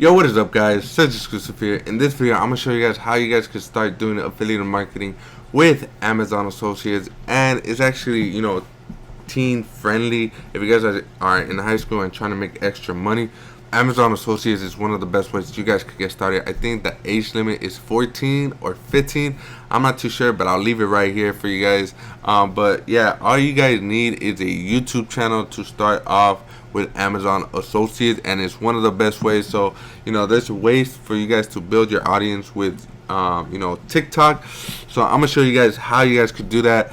Yo, what is up, guys? Serg exclusive here. In this video, I'm gonna show you guys how you guys can start doing affiliate marketing with Amazon Associates, and it's actually, teen friendly. If you guys are in high school and trying to make extra money, Amazon Associates is one of the best ways you guys could get started. I think the age limit is 14 or 15. I'm not too sure, but I'll leave it right here for you guys. But yeah, all you guys need is a YouTube channel to start off with Amazon Associates, and it's one of the best ways. So there's ways for you guys to build your audience with TikTok. So I'm gonna show you guys how you guys could do that.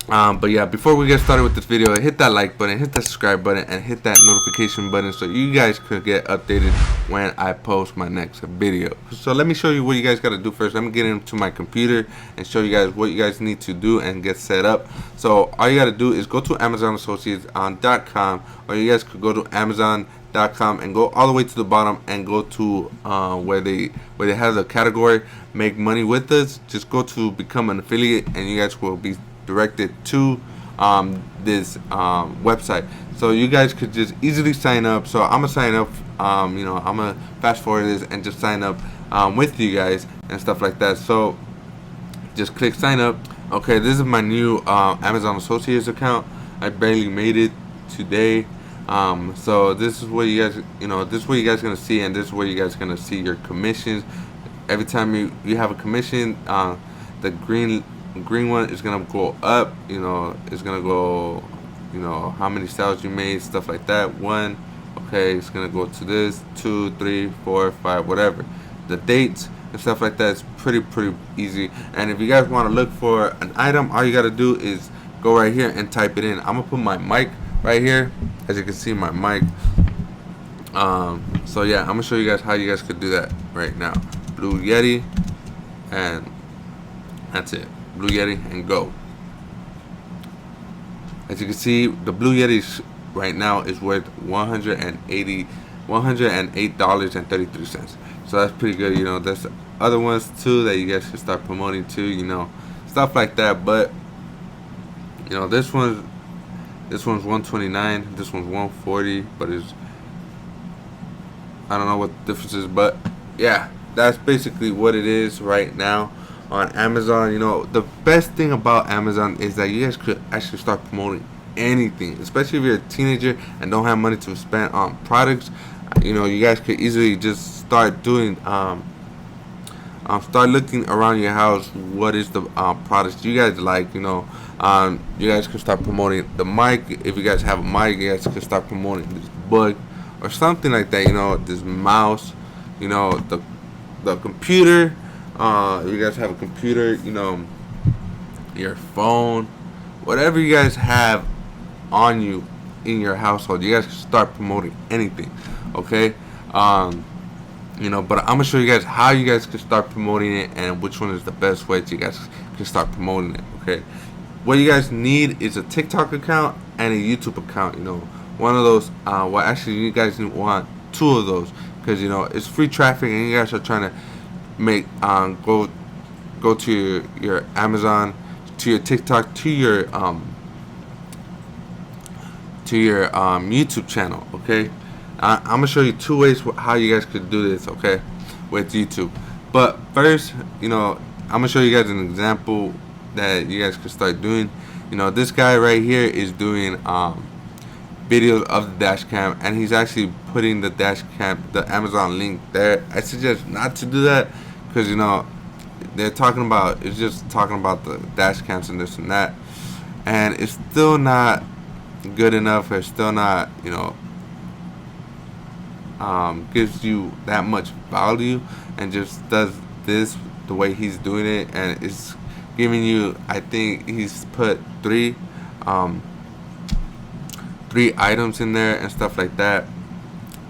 But yeah, before we get started with this video, hit that like button, hit that subscribe button, and hit that notification button so you guys could get updated when I post my next video. So let me show you what you guys got to do first. Let me get into my computer and show you guys what you guys need to do and get set up. So all you got to do is go to AmazonAssociates.com, or you guys could go to Amazon.com and go all the way to the bottom and go to where they have the category make money with us. Just go to become an affiliate, and you guys will be directed to this website, so you guys could just easily sign up. So I'm gonna sign up. I'm gonna fast forward this and just sign up with you guys and stuff like that. So just click sign up. Okay, this is my new Amazon Associates account. I barely made it today. So this is what you guys, this is what you guys gonna see, and this is where you guys gonna see your commissions. Every time you have a commission, the green one is gonna go up. It's gonna go, how many sales you made, stuff like that. One, okay, it's gonna go to this, 2, 3, 4, 5, whatever. The dates and stuff like that is pretty easy. And if you guys want to look for an item, all you gotta do is go right here and type it in. I'm gonna put my mic right here, as you can see my mic. So yeah, I'm gonna show you guys how you guys could do that right now. Blue Yeti, and that's it. Blue Yeti, and go. As you can see, the Blue Yeti right now is worth $108.33. So that's pretty good. There's other ones too that you guys can start promoting too. Stuff like that. But this one's 129. This one's 140. But I don't know what the difference is. But yeah, that's basically what it is right now on Amazon. The best thing about Amazon is that you guys could actually start promoting anything, especially if you're a teenager and don't have money to spend on products. You guys could easily just start doing start looking around your house. What is the products you guys like? You guys could start promoting the mic. If you guys have a mic, you guys could start promoting this book or something like that. This mouse, the computer. You guys have a computer, your phone, whatever you guys have on you in your household, you guys can start promoting anything. Okay. But I'm gonna show you guys how you guys can start promoting it and which one is the best way to you guys can start promoting it. Okay. What you guys need is a TikTok account and a YouTube account. One of those. Well, actually, you guys want two of those, because it's free traffic, and you guys are trying to make go to your Amazon, to your TikTok, to your YouTube channel. Okay, I'm gonna show you two ways how you guys could do this. Okay, with YouTube. But first, I'm gonna show you guys an example that you guys could start doing. This guy right here is doing videos of the dash cam, and he's actually putting the dash cam, the Amazon link there. I suggest not to do that, because they're talking about, it's just talking about the dash cams and this and that, and it's still not good enough. It's still not gives you that much value, and just does this the way he's doing it, and it's giving you, I think he's put three items in there and stuff like that,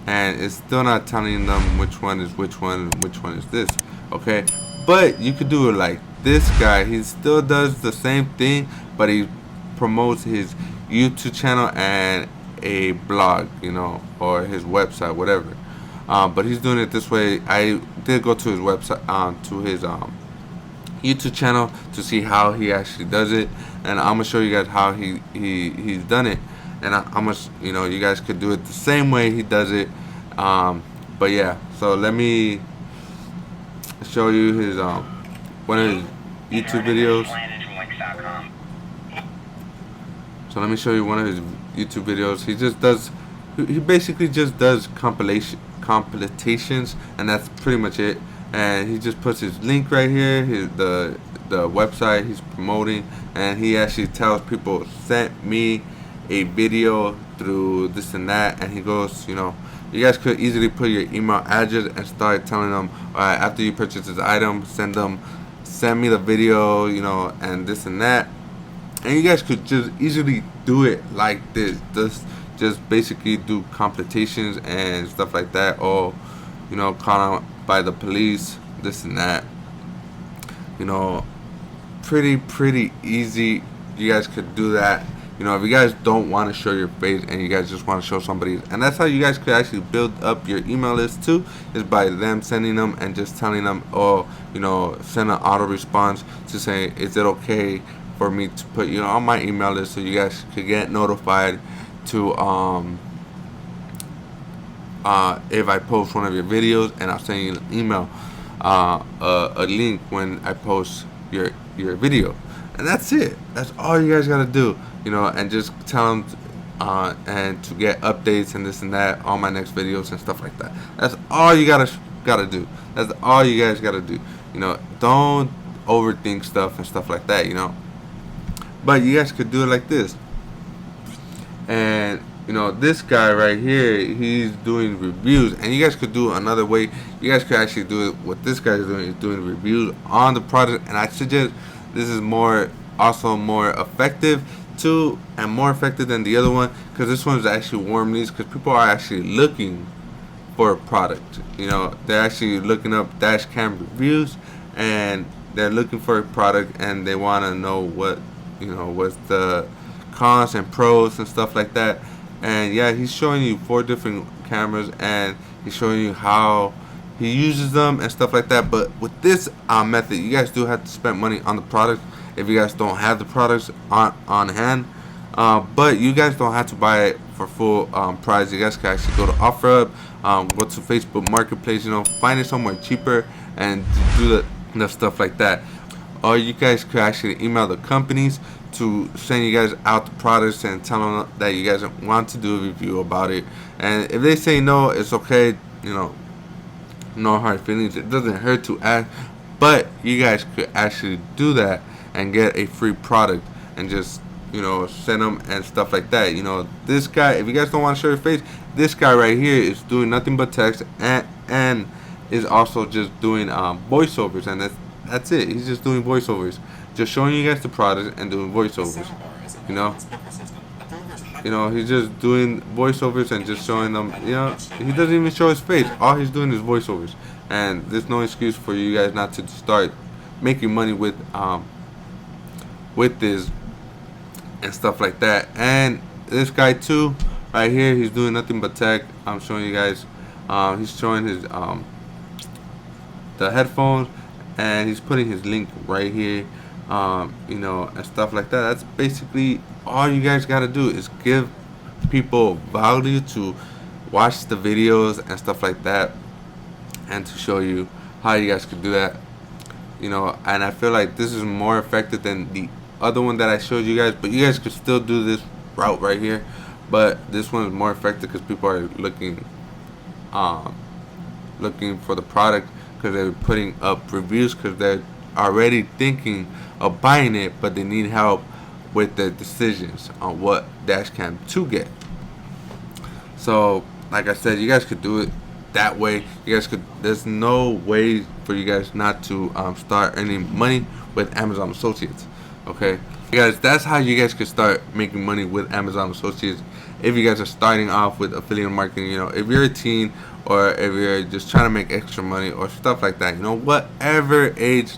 and it's still not telling them which one is which one and which one is this. Okay, but you could do it like this guy. He still does the same thing, but he promotes his YouTube channel and a blog, or his website, whatever. But he's doing it this way. I did go to his website, to his YouTube channel, to see how he actually does it, and I'm gonna show you guys how he's done it. And I'm gonna, you guys could do it the same way he does it. But yeah, so let me show you his one of his YouTube videos. So let me show you one of his YouTube videos. He basically just does compilations, and that's pretty much it. And he just puts his link right here, the website he's promoting, and he actually tells people, sent me a video through this and that, and he goes, you know, you guys could easily put your email address and start telling them, alright, after you purchase this item, send me the video, you know, and this and that. And you guys could just easily do it like this. Just basically do competitions and stuff like that, or, you know, caught out by the police, this and that. You know, pretty easy. You guys could do that. You know, if you guys don't want to show your face and you guys just want to show somebody, and that's how you guys could actually build up your email list too, is by them sending them and just telling them, or, you know, send an auto response to say, is it okay for me to put you on my email list, so you guys could get notified to if I post one of your videos, and I'll send you an email, a link when I post your video. And that's it. That's all you guys gotta do, you know, and just tell them and to get updates and this and that on my next videos and stuff like that. That's all you gotta do. That's all you guys gotta do. You know, don't overthink stuff and stuff like that, you know. But you guys could do it like this. And, you know, this guy right here, he's doing reviews. And you guys could do another way. You guys could actually do it. What this guy is doing reviews on the product. And I suggest this is also more effective too, and more effective than the other one, because this one is actually warm leads, because people are actually looking for a product. You know, they're actually looking up dash cam reviews, and they're looking for a product, and they want to know what, you know, what's the cons and pros and stuff like that. And yeah, he's showing you 4 different cameras, and he's showing you how he uses them and stuff like that. But with this method, you guys do have to spend money on the product if you guys don't have the products on hand. But you guys don't have to buy it for full price. You guys can actually go to OfferUp, go to Facebook Marketplace, you know, find it somewhere cheaper and do the stuff like that. Or you guys could actually email the companies to send you guys out the products and tell them that you guys want to do a review about it. And if they say no, it's okay, you know, no hard feelings. It doesn't hurt to ask, but you guys could actually do that and get a free product and just, you know, send them and stuff like that. You know, this guy, if you guys don't want to show your face, this guy right here is doing nothing but text and is also just doing voiceovers, and that's it. He's just doing voiceovers, just showing you guys the product and doing voiceovers. You know, he's just doing voiceovers and just showing them. You know, he doesn't even show his face. All he's doing is voiceovers, and there's no excuse for you guys not to start making money with this and stuff like that. And this guy too, right here, he's doing nothing but tech. I'm showing you guys. He's showing his the headphones, and he's putting his link right here. You know, and stuff like that. That's basically all you guys gotta do, is give people value to watch the videos and stuff like that, and to show you how you guys could do that. You know, and I feel like this is more effective than the other one that I showed you guys, but you guys could still do this route right here, but this one is more effective because people are looking for the product, because they're putting up reviews, because they're already thinking of buying it, but they need help with their decisions on what dashcam to get. So like I said, you guys could do it that way. You guys could, there's no way for you guys not to start earning money with Amazon Associates. Okay, you guys, that's how you guys could start making money with Amazon Associates if you guys are starting off with affiliate marketing. You know, if you're a teen, or if you're just trying to make extra money or stuff like that, you know, whatever age,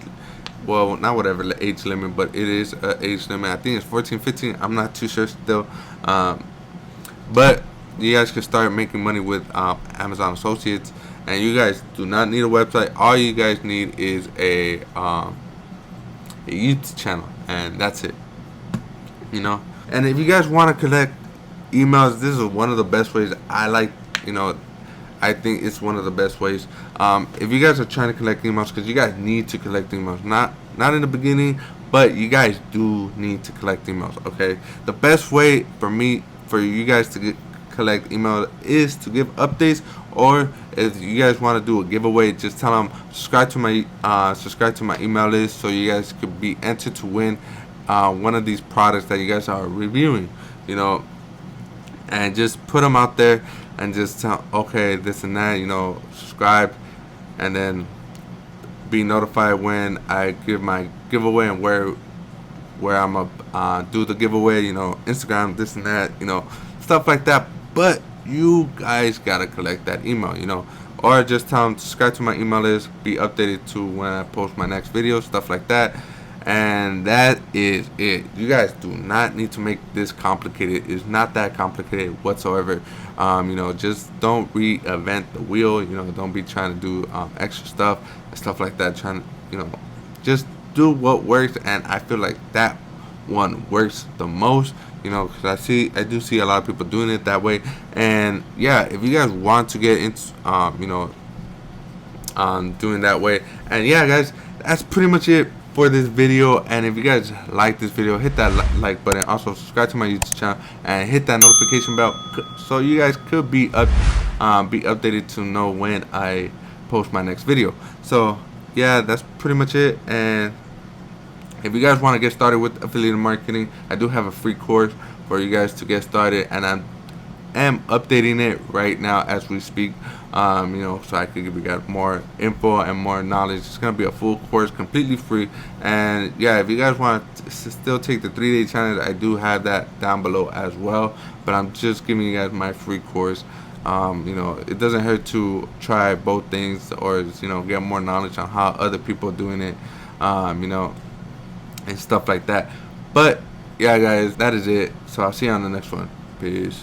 well, not whatever age limit, but it is an age limit. I think it's 14, 15. I'm not too sure still. But you guys can start making money with Amazon Associates, and you guys do not need a website. All you guys need is a YouTube channel, and that's it. You know, and if you guys want to collect emails, this is one of the best ways. I like, you know, I think it's one of the best ways. If you guys are trying to collect emails, because you guys need to collect emails, not in the beginning, but you guys do need to collect emails. Okay, the best way for you guys to collect email is to give updates, or if you guys want to do a giveaway, just tell them subscribe to my email list, so you guys could be entered to win one of these products that you guys are reviewing. You know, and just put them out there and just tell, okay, this and that, subscribe, and then be notified when I give my giveaway and where I'm gonna do the giveaway, Instagram, this and that, stuff like that. But you guys gotta collect that email, or just tell them subscribe to my email list, be updated to when I post my next video, stuff like that. And that is it. You guys do not need to make this complicated. It's not that complicated whatsoever. Just don't reinvent the wheel. Don't be trying to do extra stuff and stuff like that. Just do what works. And I feel like that one works the most. Because I do see a lot of people doing it that way. And yeah, if you guys want to get into, doing that way. And yeah, guys, that's pretty much it for this video. And if you guys like this video, hit that like button. Also subscribe to my YouTube channel and hit that notification bell, so you guys could be updated to know when I post my next video. So yeah, that's pretty much it. And if you guys want to get started with affiliate marketing, I do have a free course for you guys to get started, and I am updating it right now as we speak. So I could give you guys more info and more knowledge. It's gonna be a full course, completely free. And yeah, if you guys want to still take the 3-day challenge, I do have that down below as well. But I'm just giving you guys my free course. It doesn't hurt to try both things, or get more knowledge on how other people are doing it, and stuff like that. But yeah, guys, that is it. So I'll see you on the next one. Peace.